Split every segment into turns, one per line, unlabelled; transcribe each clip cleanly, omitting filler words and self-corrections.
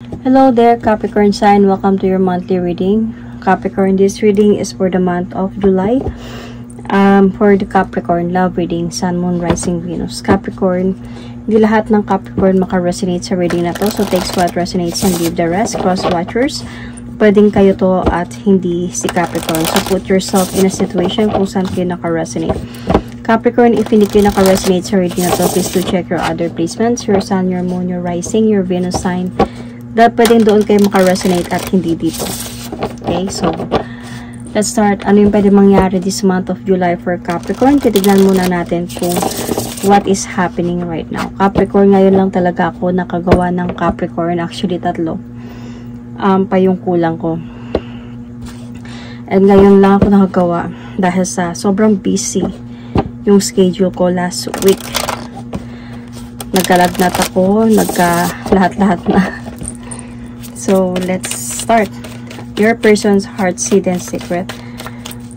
Hello there, Capricorn sign. Welcome to your monthly reading. Capricorn, this reading is for the month of July. For the Capricorn, love reading, Sun, Moon, Rising, Venus. Capricorn, hindi lahat ng Capricorn maka-resonate sa reading na to. So, takes what resonates and leave the rest. Cross-watchers, pwedeng kayo to at hindi si Capricorn. So, put yourself in a situation kung saan kayo naka-resonate. Capricorn, if hindi kayo naka-resonate sa reading na to, please do check your other placements. Your Sun, your Moon, your Rising, your Venus sign. Dahil pwedeng doon kayo maka-resonate at hindi dito. Okay, so let's start. Ano yung pwede mangyari this month of July for Capricorn? Titignan muna natin kung what is happening right now. Capricorn, ngayon lang talaga ako nakagawa ng Capricorn. Actually, 3 pa yung kulang ko. And ngayon lang ako nakagawa dahil sa sobrang busy yung schedule ko last week. Nagkalagnat ako, lahat-lahat na. So, let's start. Your person's heart's hidden secret.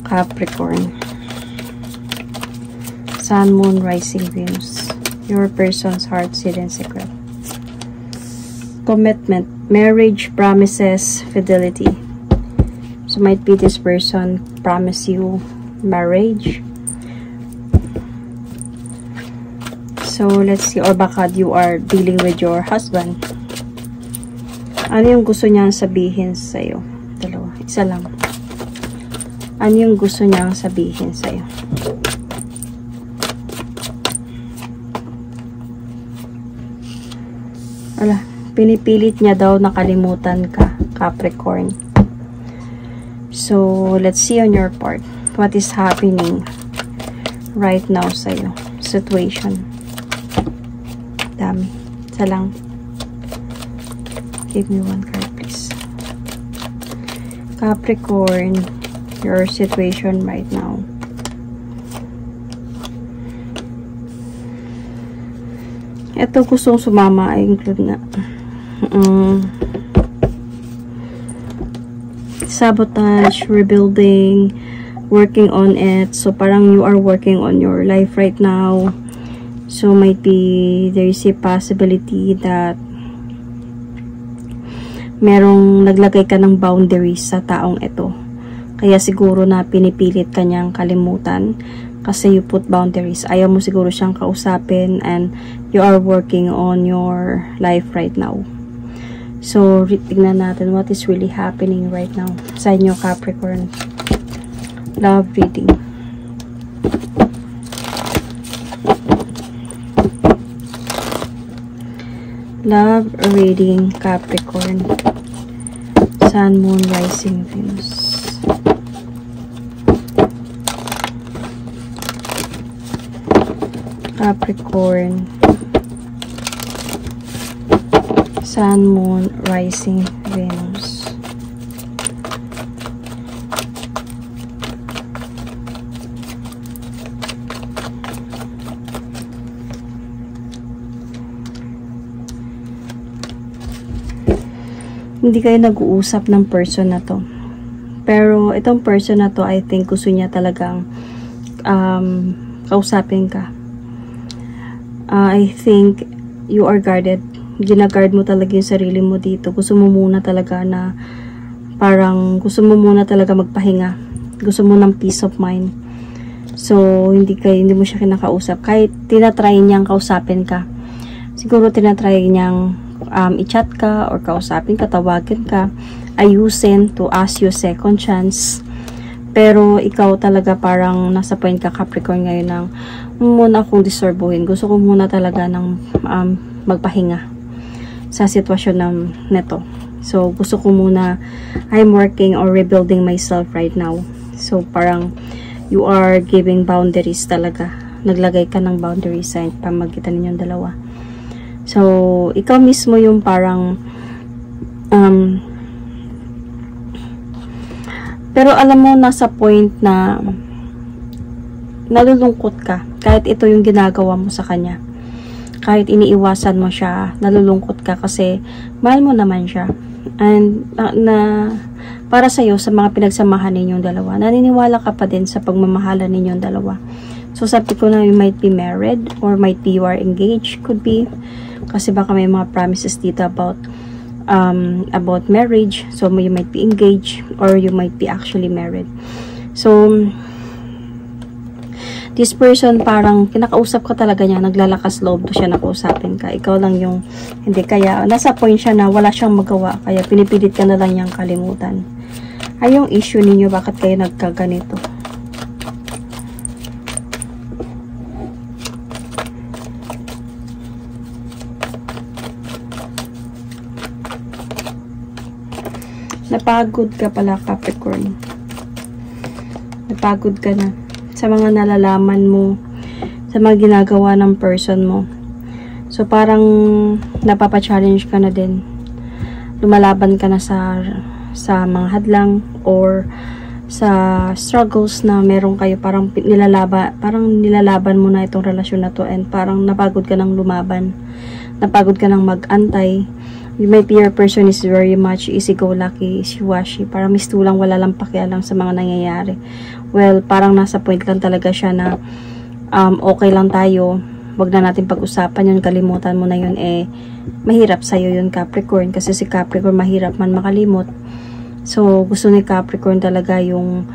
Capricorn. Sun, Moon, Rising, Venus. Your person's heart's hidden secret. Commitment. Marriage, promises, fidelity. So, might be this person promise you marriage. So, let's see. Or baka you are dealing with your husband. Ano yung gusto niyang sabihin sa'yo? Dalawa. Isa lang. Ano yung gusto niyang sabihin sa'yo? Wala. Pinipilit niya daw nakalimutan ka, Capricorn. So, let's see on your part. What is happening right now sa'yo? Situation. Dami. Isa lang. Give me one card, please. Capricorn, your situation right now. Ito gustong sumama, I include na. Sabotage, rebuilding, working on it. So, parang you are working on your life right now. So, might be there is a possibility that merong naglagay ka ng boundaries sa taong ito. Kaya siguro na pinipilit ka niyang kalimutan kasi you put boundaries. Ayaw mo siguro siyang kausapin and you are working on your life right now. So, tignan natin what is really happening right now sa inyo, Capricorn. Love reading. Love reading, Capricorn. Sun, Moon, Rising, Venus. Capricorn. Sun, Moon, Rising, Venus. Hindi kayo nag-uusap ng person na to. Pero itong person na to, I think gusto niya talagang kausapin ka. I think you are guarded. Ginaguard mo talaga yung sarili mo dito. Gusto mo muna talaga na parang gusto mo muna talaga magpahinga. Gusto mo ng peace of mind. So, hindi mo siya kinakausap. Kahit tinatry niyang kausapin ka. Siguro tinatry niyang i-chat ka or kausapin ka, tawagin ka, ayusin to ask you second chance. Pero ikaw talaga parang nasa point ka, Capricorn, ngayon ng muna akong disorbuhin. Gusto ko muna talaga ng magpahinga sa sitwasyon neto. So, gusto ko muna, I'm working or rebuilding myself right now. So, parang you are giving boundaries talaga. Naglagay ka ng boundaries sa pamagitan ninyong dalawa. So, ikaw mismo yung parang pero alam mo, nasa point na nalulungkot ka. Kahit ito yung ginagawa mo sa kanya. Kahit iniiwasan mo siya, nalulungkot ka kasi mahal mo naman siya. And para sa'yo, sa mga pinagsamahan ninyong dalawa, naniniwala ka pa din sa pagmamahalan ninyong dalawa. So, sabi ko na you might be married or might be you are engaged. Could be. Kasi baka may mga promises dito about about marriage. So you might be engaged or you might be actually married. So this person, parang kinakausap ka talaga niya, naglalakas loob to siya na kausapin ka. Ikaw lang yung hindi. Kaya nasa point siya na wala siyang magawa, kaya pinipilit ka na lang niyang kalimutan. Ay yung issue ninyo, bakit kayo nagkaganito? Napagod ka pala, Capricorn. Napagod ka na sa mga nalalaman mo, sa mga ginagawa ng person mo. So parang napapa-challenge ka na din. Lumalaban ka na sa mga hadlang or sa struggles na meron kayo. Parang nilalaban mo na itong relasyon na to, and parang napagod ka ng lumaban. Napagod ka ng mag-antay. You might be, your person is very much easy-go-lucky, wishy-washy. Parang mistulang, wala lang pakialam sa mga nangyayari. Well, parang nasa point lang talaga siya na okay lang tayo. Wag na natin pag-usapan yun, kalimutan mo na yun. Mahirap sa'yo yun, Capricorn. Kasi si Capricorn mahirap man makalimot. So, gusto ni Capricorn talaga yung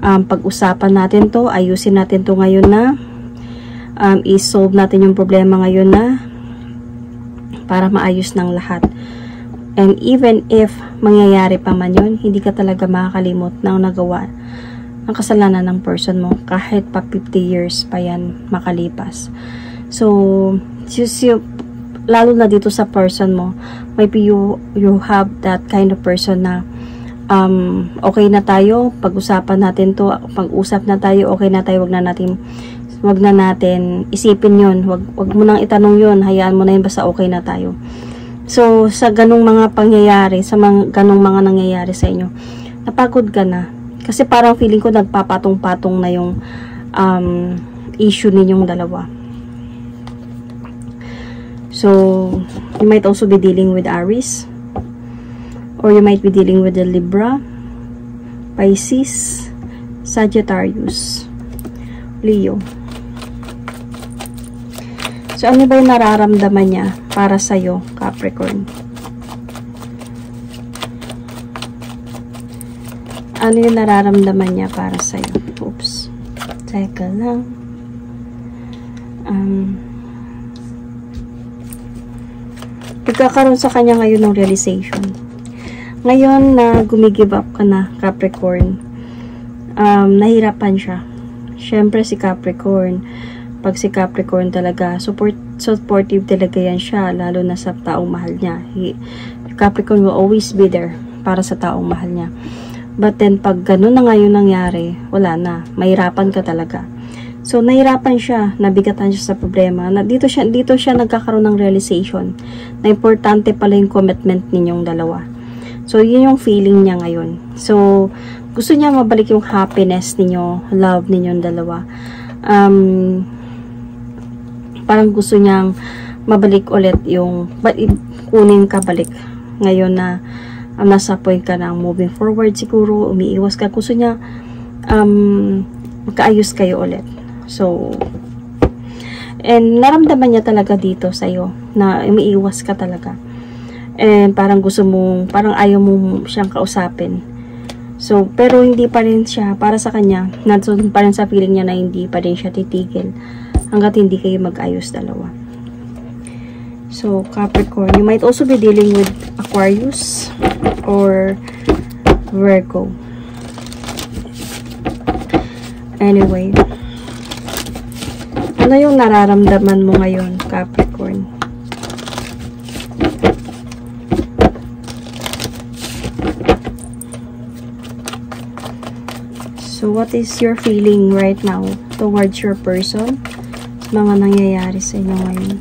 pag-usapan natin to, ayusin natin to ngayon na. I-solve natin yung problema ngayon na para maayos ng lahat. And even if mangyayari pa man yun, hindi ka talaga makakalimot na nagawa ang kasalanan ng person mo kahit pa 50 years pa yan makalipas. So, lalo na dito sa person mo, maybe you have that kind of person na okay na tayo, pag-usapan natin to, pag-usap na tayo, okay na tayo, wag na natin isipin yun, wag mo nang itanong yun, hayaan mo na yun, basta okay na tayo. So, sa ganung mga pangyayari, sa ganung mga nangyayari sa inyo, napagod ka na. Kasi parang feeling ko nagpapatong-patong na yung issue ninyong dalawa. So, you might also be dealing with Aries, or you might be dealing with the Libra, Pisces, Sagittarius, Leo. So, ano ba yung nararamdaman niya para sa'yo, Capricorn? Ano yung nararamdaman niya para sa'yo? Oops. Teka lang. Nagkakaroon sa kanya ngayon ng realization. Ngayon na gumigive up ka na, Capricorn, nahirapan siya. Siyempre si Capricorn, pag si Capricorn talaga, supportive talaga yan siya, lalo na sa taong mahal niya. Capricorn will always be there para sa taong mahal niya. But then, pag ganun na ngayon nangyari, wala na. Mahirapan ka talaga. So, nahirapan siya, nabigatan siya sa problema. Dito siya nagkakaroon ng realization na importante pala yung commitment ninyong dalawa. So, yun yung feeling niya ngayon. So, gusto niya mabalik yung happiness ninyo, love ninyong dalawa. Parang gusto niyang mabalik ulit yung, kunin ka balik. Ngayon na nasa point ka na moving forward siguro, umiiwas ka. Gusto niya magkaayos kayo ulit. So, and naramdaman niya talaga dito sa'yo na umiiwas ka talaga. And parang gusto mong, parang ayaw mo siyang kausapin. So, pero hindi pa rin siya, para sa kanya, nandun pa rin sa feeling niya na hindi pa rin siya titigil hanggat hindi kayo mag-ayos dalawa. So, Capricorn, you might also be dealing with Aquarius or Virgo. Anyway, ano yung nararamdaman mo ngayon, Capricorn? So, what is your feeling right now towards your person? Mga nangyayari sa inyo ngayon,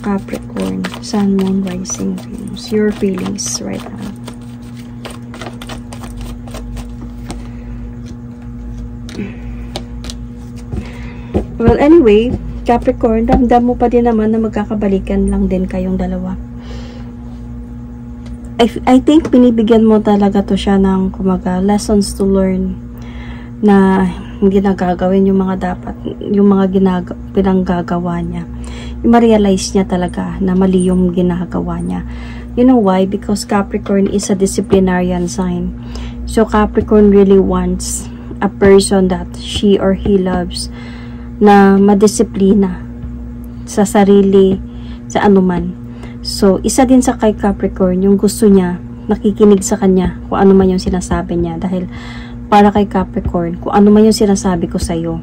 Capricorn, Sun, Moon, Rising, Venus. Your feelings right now. Well, anyway, Capricorn, damdam mo pa din naman na magkakabalikan lang din kayong dalawa. I think binibigyan mo talaga to siya ng kumaga lessons to learn na hindi nagagawin yung mga dapat, yung mga pinanggagawa niya. Yung ma-realize niya talaga na mali yung ginagawa niya. You know why? Because Capricorn is a disciplinarian sign. So Capricorn really wants a person that she or he loves na madisiplina sa sarili, sa anuman. So, isa din sa kay Capricorn, yung gusto niya, nakikinig sa kanya kung ano man yung sinasabi niya. Dahil para kay Capricorn, kung ano man yung sinasabi ko sa'yo,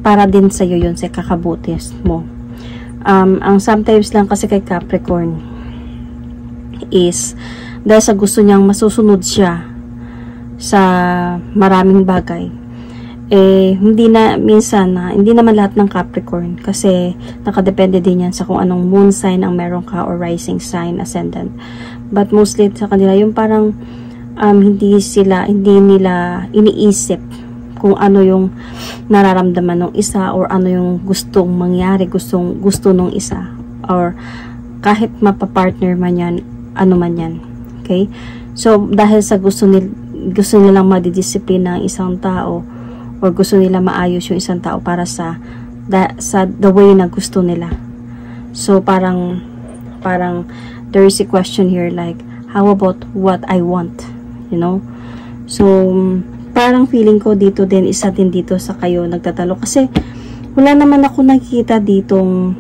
para din sa'yo yun sa kakabutis mo. Ang sometimes lang kasi kay Capricorn is dahil sa gusto niyang masusunod siya sa maraming bagay. Hindi naman lahat ng Capricorn kasi nakadepende din yan sa kung anong moon sign ang meron ka or rising sign, ascendant. But mostly sa kanila yung parang hindi nila iniisip kung ano yung nararamdaman ng isa or ano yung gustong mangyari, gusto nung isa, or kahit mapapartner man yan, ano man yan. Okay? So dahil sa gusto nilang madidisiplina ang isang tao, or gusto nila maayos yung isang tao para sa the way na gusto nila. So parang there is a question here like, how about what I want? You know? So parang feeling ko dito din, isa din dito sa kayo nagtatalo. Kasi wala naman ako nakikita ditong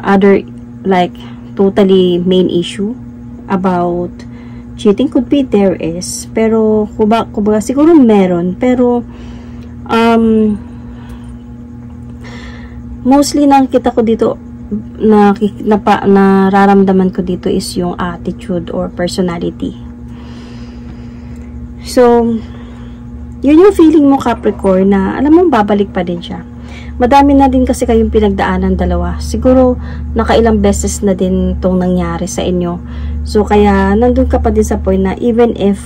other like totally main issue about cheating. Could be there is, pero kumbaga siguro meron, pero mostly nakikita ko dito, nararamdaman ko dito is yung attitude or personality. So yun yung feeling mo, Capricorn, na alam mo babalik pa din siya. Madami na din kasi kayong pinagdaanan dalawa. Siguro nakailang beses na din itong nangyari sa inyo. So kaya nandun ka pa din sa point na even if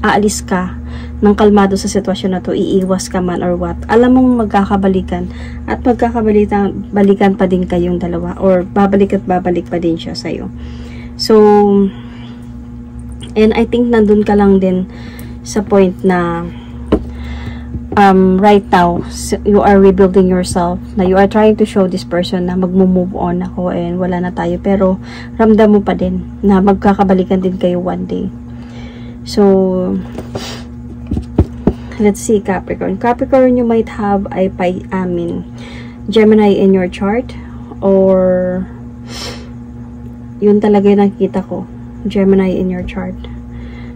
aalis ka ng kalmado sa sitwasyon na to, iiwas ka man or what, alam mong magkakabalikan at magkakabalikan pa din kayong dalawa, or babalik at babalik pa din siya sa'yo. So and I think nandun ka lang din sa point na right now, you are rebuilding yourself, na you are trying to show this person na magmo-move on ako and wala na tayo, pero ramdam mo pa din na magkakabalikan din kayo one day. So let's see, Capricorn. Capricorn, you might have Gemini in your chart, or yun talaga yung nakikita ko, Gemini in your chart.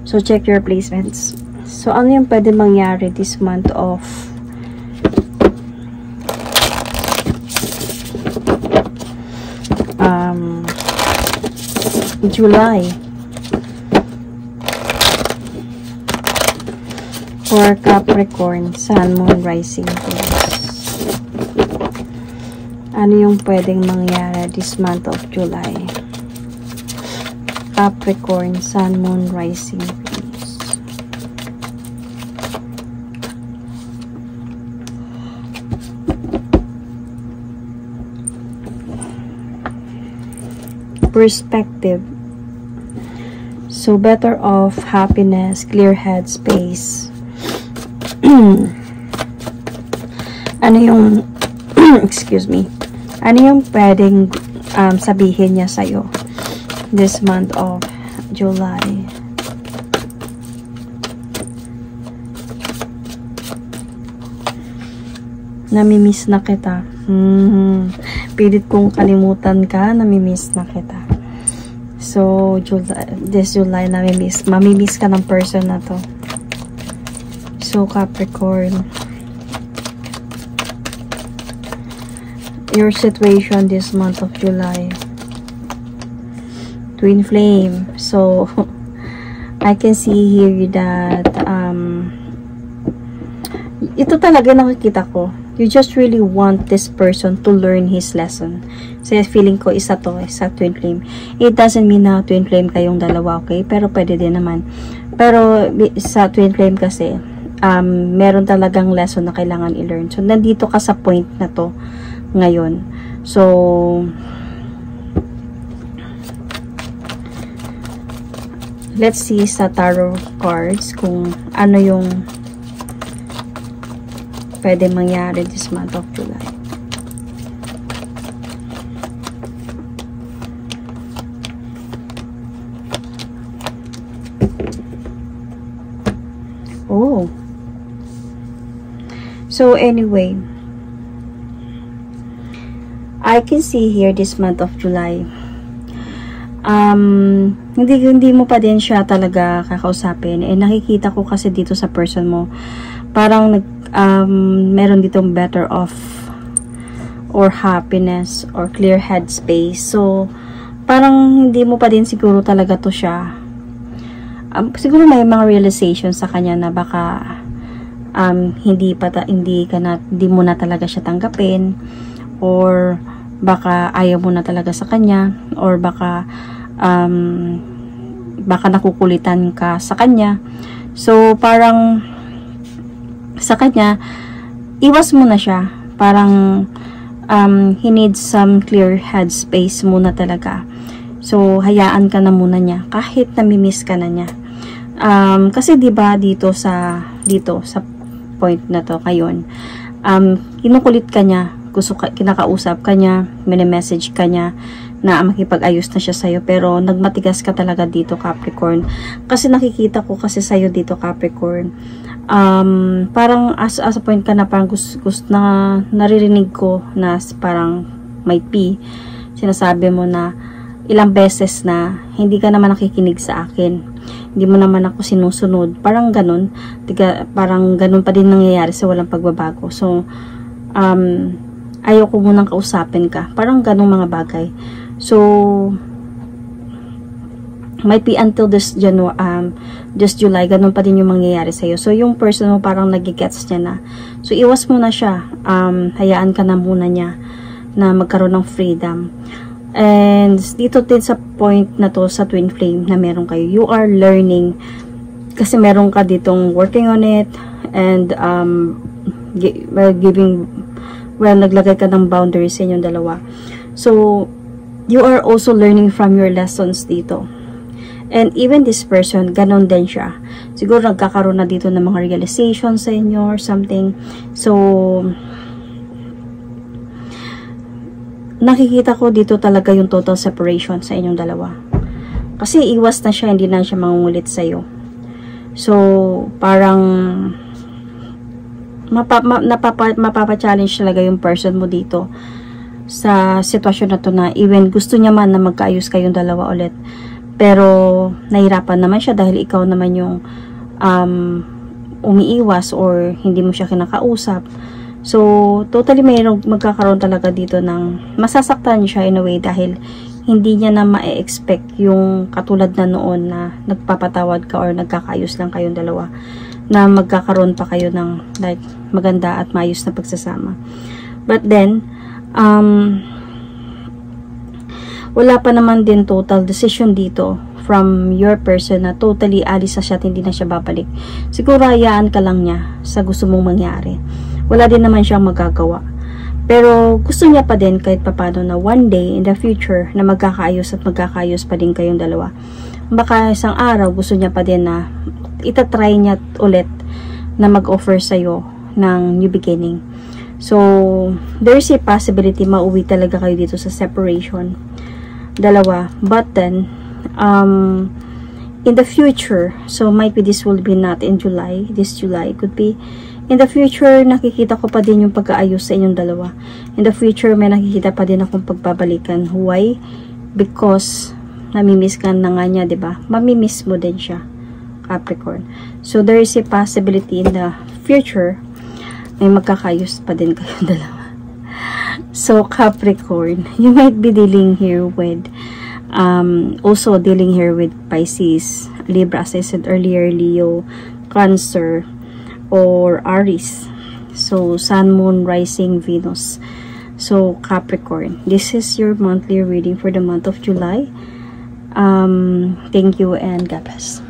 So check your placements. So, ano yung pwede mangyari this month of July for Capricorn, Sun, Moon, Rising, Venus? Ano yung pwedeng mangyari this month of July? Capricorn, Sun, Moon, Rising, Venus. Perspective. So better off, happiness, clear head space. Ano yung excuse me, ano yung pwedeng sabihin niya sa'yo this month of July? Namimiss na kita. Pilit kong kalimutan ka, namimiss na kita. So, this July, mamimiss ka ng person na to. So, Capricorn, your situation this month of July, Twin Flame. So, I can see here that, ito talaga nakikita ko. You just really want this person to learn his lesson. So, feeling ko isa to, sa Twin Flame. It doesn't mean na Twin Flame kayong dalawa, okay? Pero pwede din naman. Pero sa Twin Flame kasi, meron talagang lesson na kailangan i-learn. So, nandito ka sa point na to ngayon. So, let's see sa tarot cards kung ano yung pwede mangyari this month of July. So anyway, I can see here this month of July, hindi mo pa din siya talaga kakausapin. Nakikita ko kasi dito sa person mo, parang meron ditong better off or happiness or clear head space. So parang hindi mo pa din siguro talaga to siya. Siguro may mga realization sa kanya na baka hindi mo na talaga siya tanggapin, or baka ayaw mo na talaga sa kanya, or baka nakukulitan ka sa kanya. So parang sa kanya, iwas mo na siya. Parang he needs some clear head space muna talaga. So hayaan ka na muna niya kahit namimiss ka na niya. Kasi 'di ba dito sa point na to ngayon, kinukulit ka niya, kinakausap ka niya, mini-message ka niya na makipag-ayos na siya sa'yo, pero nagmatigas ka talaga dito, Capricorn. Kasi nakikita ko kasi sa'yo dito, Capricorn, parang as a point ka na parang gusto na naririnig ko na parang may sinasabi mo na ilang beses na hindi ka naman nakikinig sa akin, hindi mo naman ako sinusunod, parang ganun, parang ganun pa din nangyayari sa walang pagbabago. So ayaw ko munang kausapin ka, parang ganung mga bagay. So might be until this July, ganun pa din yung mangyayari sa'yo. So yung person mo parang nagigets niya na, so iwas mo na siya, hayaan ka na muna niya na magkaroon ng freedom. And dito din sa point na to, sa twin flame na meron kayo, you are learning, kasi meron ka ditong working on it, and naglagay ka ng boundaries sa inyong dalawa. So you are also learning from your lessons dito. And even this person, ganon din siya. Siguro nagkakaroon na dito ng mga realization sa inyo or something. So nakikita ko dito talaga yung total separation sa inyong dalawa. Kasi iwas na siya, hindi na siya mangungulit sa'yo. So, parang mapapa-challenge talaga yung person mo dito sa sitwasyon na to, na even gusto niya man na magkaayos kayong dalawa ulit, pero nahirapan naman siya dahil ikaw naman yung umiiwas or hindi mo siya kinakausap. So, totally magkakaroon talaga dito ng masasaktan siya in a way dahil hindi niya na ma-expect yung katulad na noon na nagpapatawad ka or nagkakaayos lang kayong dalawa, na magkakaroon pa kayo ng like maganda at maayos na pagsasama. But then, wala pa naman din total decision dito from your person na totally alis na siya at hindi na siya babalik. Siguro hayaan ka lang niya sa gusto mong mangyari. Wala din naman siyang magagawa. Pero gusto niya pa din kahit papano na one day in the future na magkakaayos at magkakaayos pa din kayong dalawa. Baka isang araw gusto niya pa din na itatry niya ulit na mag-offer sa'yo ng new beginning. So, there's a possibility mauwi talaga kayo dito sa separation. Dalawa. But then, in the future, so might be this will be not in July, this July, could be in the future, nakikita ko pa din yung pagkaayos sa inyong dalawa. In the future, may nakikita pa din akong pagbabalikan. Why? Because namimiss ka na nga niya, diba? Mamimiss mo din siya, Capricorn. So, there is a possibility in the future may magkakayos pa din kayong dalawa. So, Capricorn, you might be dealing here with also dealing here with Pisces, Libra, as I said earlier, Leo, Cancer, or Aries. So, Sun, Moon, Rising, Venus. So, Capricorn, this is your monthly reading for the month of July. Thank you and God bless.